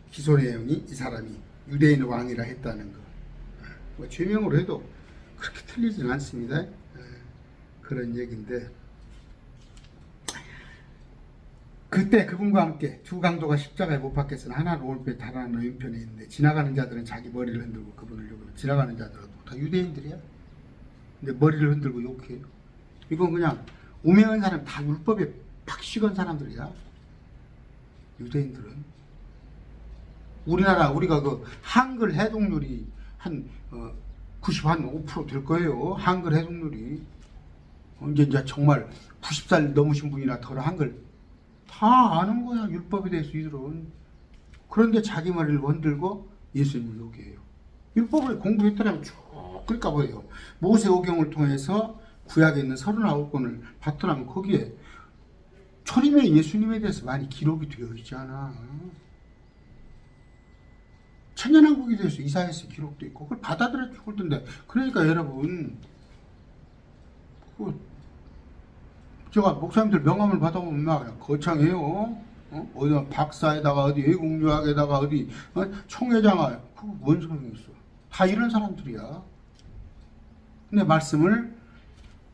기소 내용이 이 사람이 유대인의 왕이라 했다는 거. 뭐 죄명으로 해도 그렇게 틀리지는 않습니다. 그런 얘기인데 그때 그분과 함께 두 강도가 십자가에 못 박혔으나 하나는 오른편에 다른 하나는 왼편에 있는데 지나가는 자들은 자기 머리를 흔들고 그분을 욕을 지나가는 자들은 다 유대인들이야. 근데 머리를 흔들고 욕해요. 이건 그냥 우매한 사람 다 율법에 박식한 사람들이야. 유대인들은 우리가 그 한글 해독률이 한 95% 될 거예요. 한글 해독률이 이제 정말 90살 넘으신 분이나 더 한글 다 아는 거야. 율법에 대해서 이들은 그런데 자기 머리를 건들고 예수님을 요구해요. 율법을 공부했더라면 쭉 그러니까 뭐예요? 모세오경을 통해서 구약에 있는 39권을 봤더라면 거기에 초림의 예수님에 대해서 많이 기록이 되어 있잖아. 천년왕국에 대해서 이사야서 기록도 있고 그걸 받아들여 죽을 텐데. 그러니까 여러분, 제가 목사님들 명함을 받아보면 막 그냥 거창해요. 어디 박사에다가 어디 외국유학에다가 어디 총회장아, 그거 뭔 소용이 있어? 다 이런 사람들이야. 근데 말씀을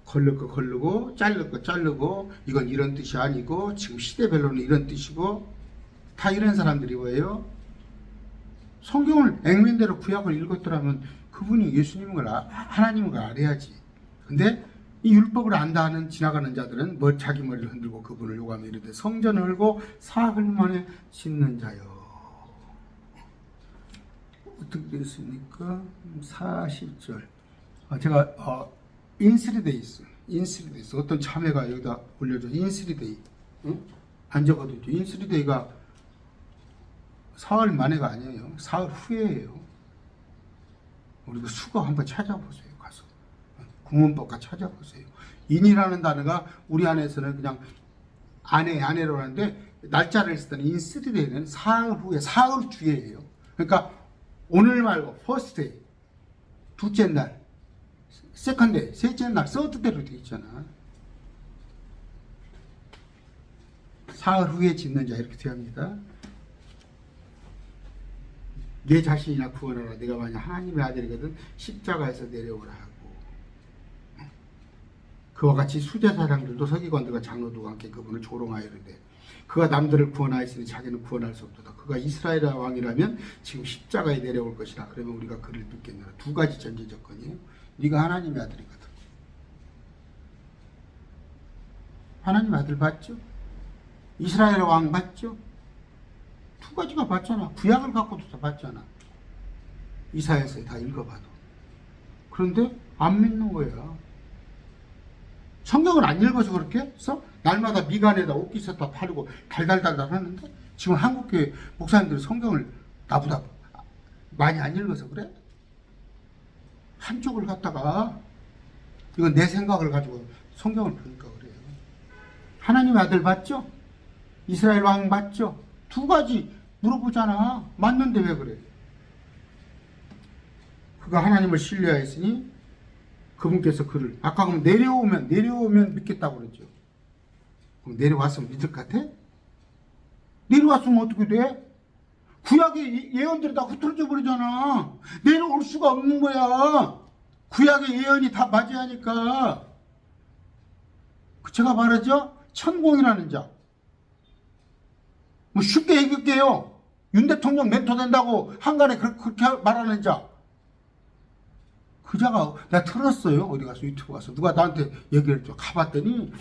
걸릴 거 걸르고 자를 거 자르고 이건 이런 뜻이 아니고 지금 시대별로는 이런 뜻이고 다 이런 사람들이 뭐예요? 성경을 액면대로 구약을 읽었더라면 그분이 예수님인 걸 하나님인 걸 알아야지. 근데 이 율법을 안다 하는 지나가는 자들은 뭐 자기 머리를 흔들고 그분을 요구하며 이르되 성전을 헐고 사흘 만에 짓는 자요. 어떻게 되었습니까? 40절. 제가 인스리데이스 어떤 참회가 여기다 올려줘. 인스리데이 안 적어도 돼. 인스리데이가 사흘 만에가 아니에요. 사흘 후에예요. 우리 그 수거 한번 찾아보세요. 가서 구문법과 찾아보세요. 인이라는 단어가 우리 안에서는 그냥 아내로 하는데 날짜를 쓸 때는 인스리데이는 사흘 후에 사흘 뒤에예요. 그러니까 오늘 말고 퍼스트 데이, 둘째 날, 세컨드 데이, 셋째 날, 서드 데이로 되어 있잖아. 사흘 후에 짓는 자 이렇게 되어 합니다. 내 자신이나 구원하라. 내가 만약 하나님의 아들이거든 십자가에서 내려오라 하고. 그와 같이 수제사장들도 서기관들과 장로들과 함께 그분을 조롱하여르되 그가 남들을 구원하였으니 자기는 구원할 수 없도다. 그가 이스라엘 왕이라면 지금 십자가에 내려올 것이다. 그러면 우리가 그를 믿겠느냐. 두 가지 전제 조건이에요. 네가 하나님의 아들이거든. 하나님 아들 봤죠? 이스라엘 왕 봤죠? 두 가지가 봤잖아. 구약을 갖고도 다 봤잖아. 이사야서 다 읽어봐도. 그런데 안 믿는 거야. 성경을 안 읽어서 그렇게 해서 날마다 미간에다 옷기 썼다 팔고 달달달달 하는데 지금 한국교회 목사님들이 성경을 나보다 많이 안 읽어서 그래? 한쪽을 갖다가 이건 내 생각을 가지고 성경을 보니까 그래요. 하나님 아들 봤죠? 이스라엘 왕 봤죠? 두 가지 물어보잖아. 맞는데 왜 그래? 그가 하나님을 신뢰하였으니 그분께서 그를 아까 그러면 내려오면 믿겠다고 그랬죠. 그럼 내려왔으면 믿을 것 같아? 내려왔으면 어떻게 돼? 구약의 예언들이 다 흐트러져 버리잖아. 내려올 수가 없는 거야. 구약의 예언이 다 맞이하니까. 제가 말하죠? 천공이라는 자. 뭐 쉽게 얘기할게요. 윤 대통령 멘토 된다고 한간에 그렇게 말하는 자. 그 자가 내가 들었어요. 어디 가서 유튜브 가서 누가 나한테 얘기를 했죠. 가봤더니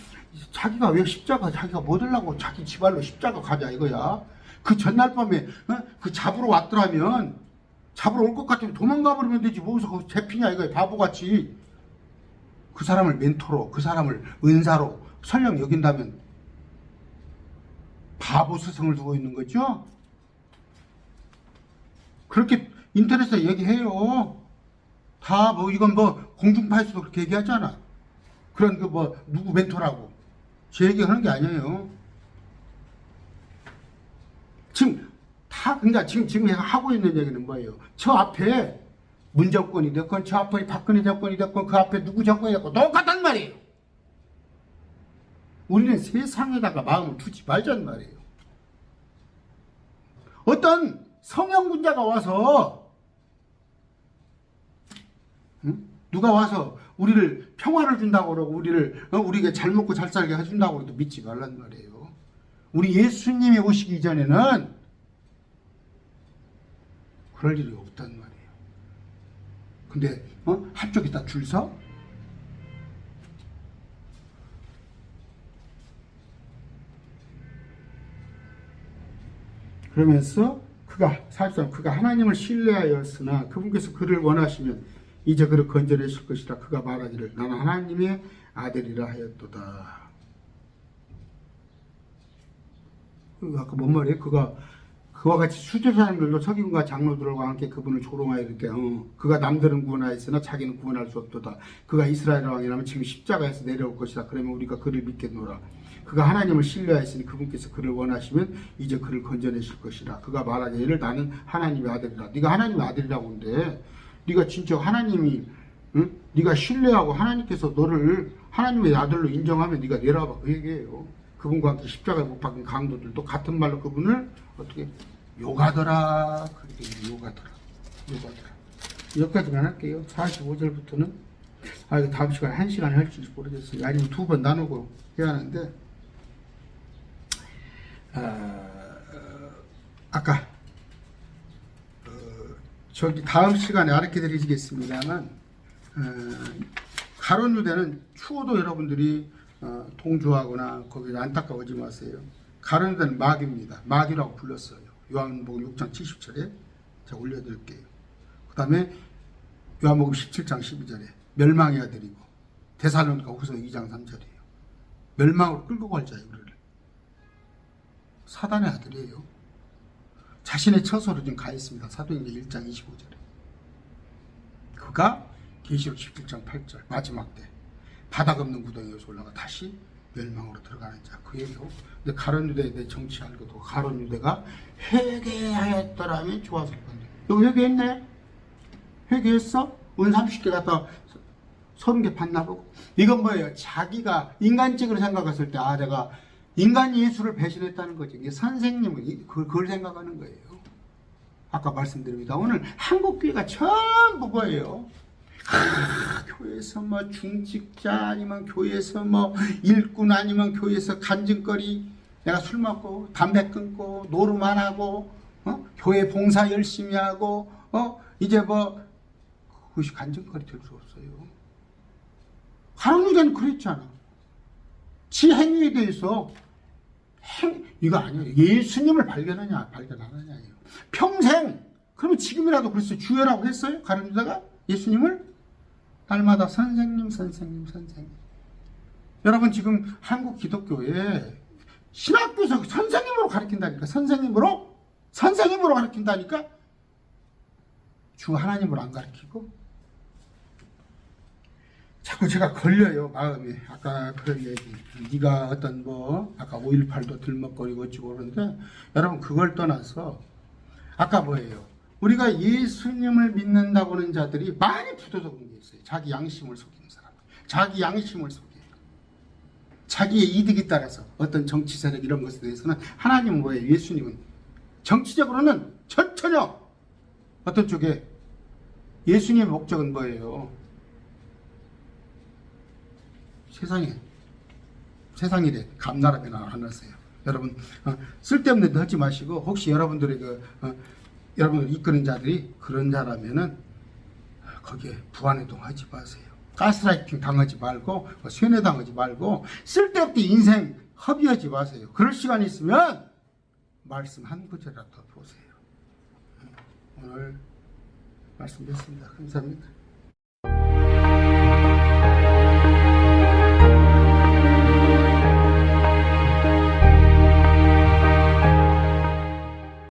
자기가 왜 십자가 자기가 못 하려고 자기 지발로 십자가 가자 이거야. 그 전날 밤에 그 잡으러 왔더라면 잡으러 올 것 같으면 도망가 버리면 되지. 뭐서 거기서 잡히냐 이거야. 바보같이. 그 사람을 멘토로 그 사람을 은사로 설령 여긴다면 바보 스승을 두고 있는 거죠. 그렇게 인터넷에 얘기해요. 다 뭐 이건 뭐 공중파에서도 그렇게 얘기하잖아. 그런 그 뭐 누구 멘토라고 제 얘기하는 게 아니에요. 지금 다 그러니까 지금 내가 하고 있는 얘기는 뭐예요? 저 앞에 문 정권이 됐건 저 앞에 박근혜 정권이 됐건 그 앞에 누구 정권이 됐건 똑같단 말이에요. 우리는 세상에다가 마음을 두지 말자는 말이에요. 어떤 성형군자가 와서 누가 와서 우리를 평화를 준다고 그러고 우리가 잘 먹고 잘 살게 해준다고 해도 믿지 말란 말이에요. 우리 예수님이 오시기 이전에는 그럴 일이 없단 말이에요. 근데 한쪽에다 줄 서? 그러면서 사실상 그가 하나님을 신뢰하였으나 그분께서 그를 원하시면 이제 그를 건져내실 것이라. 그가 말하기를 나는 하나님의 아들이라 하였도다. 아까 뭔 말이에요? 그가 그와 같이 수제사님들도 서기관과 장로들과 함께 그분을 조롱하여 이렇게 그가 남들은 구원하였으나 자기는 구원할 수 없도다. 그가 이스라엘 왕이라면 지금 십자가에서 내려올 것이다. 그러면 우리가 그를 믿겠노라. 그가 하나님을 신뢰하였으니 그분께서 그를 원하시면 이제 그를 건져내실 것이라. 그가 말하기를 나는 하나님의 아들이라. 네가 하나님의 아들이라고 하는데 네가 진짜 하나님이 네가 신뢰하고 하나님께서 너를 하나님의 아들로 인정하면 네가 내려와봐. 그 얘기예요. 그분과 함께 십자가에 못 박힌 강도들도 같은 말로 그분을 어떻게 욕하더라. 그렇게 욕하더라. 여기까지만 할게요. 45절부터는 이거 다음 시간에 1시간에 할지 모르겠어요. 아니면 2번 나누고 해야 하는데 아까 저기 다음 시간에 알려 드리겠습니다만 가룟 유대는 추워도 여러분들이 동조하거나 거기 안타까워하지 마세요. 가룟 유대는 마귀입니다. 마귀라고 불렀어요. 요한복음 6장 70절에 제가 올려드릴게요. 그 다음에 요한복음 17장 12절에 멸망의 아들이고 데살로니가 후서 2장 3절이에요. 멸망으로 끌고 갈 자예요. 우리를. 사단의 아들이에요. 자신의 처소로 지금 가 있습니다. 사도행전 1장 25절에. 그가 계시록 17장 8절 마지막 때 바닥 없는 구덩이에서 올라가 다시 멸망으로 들어가는 자. 그 얘기고. 근데 가룟 유대에 대해 정치 알고도 가룟 유대가 회개하였더라면 좋았을 건데. 너 회개했네? 회개했어? 은 30개 갖다 30개 받나 보고. 이건 뭐예요? 자기가 인간적으로 생각했을 때 내가 인간 예수를 배신했다는 거죠. 이게 선생님은 그걸 생각하는 거예요. 아까 말씀드립니다. 오늘 한국 교회가 전부 뭐예요? 교회에서 뭐 중직자 아니면 교회에서 뭐 일꾼 아니면 교회에서 간증거리 내가 술 먹고 담배 끊고 노름 안 하고 교회 봉사 열심히 하고 이제 뭐 그것이 간증거리 될 수 없어요. 가룟 유대는 그랬잖아. 지 행위에 대해서 이거 아니에요. 예수님을 발견하냐 발견 안 하냐예요. 평생 그러면 지금이라도 그랬어요. 주여라고 했어요? 가룟 유다가 예수님을 날마다 선생님. 여러분 지금 한국 기독교에 신학교에서 선생님으로 가르친다니까. 선생님으로 가르친다니까. 주 하나님으로 안 가르치고 자꾸 제가 걸려요. 마음에. 아까 그런 얘기. 네가 어떤 아까 5.18도 들먹거리고 어찌고 그러는데 여러분 그걸 떠나서 아까 뭐예요? 우리가 예수님을 믿는다고 하는 자들이 많이 붙어서 그런 게 있어요. 자기 양심을 속이는 사람. 자기 양심을 속여요. 자기의 이득에 따라서 어떤 정치 세력 이런 것에 대해서는 하나님은 뭐예요? 예수님은 정치적으로는 전혀 어떤 쪽에 예수님의 목적은 뭐예요? 세상 일에 감나라비나 하나세요. 여러분 쓸데없는 데 하지 마시고 혹시 여러분들의 여러분을 이끄는 자들이 그런 자라면은 거기에 부안해동하지 마세요. 가스라이팅 당하지 말고 세뇌 당하지 말고 쓸데없게 인생 허비하지 마세요. 그럴 시간이 있으면 말씀 한 구절이라도 보세요. 오늘 말씀 됐습니다. 감사합니다.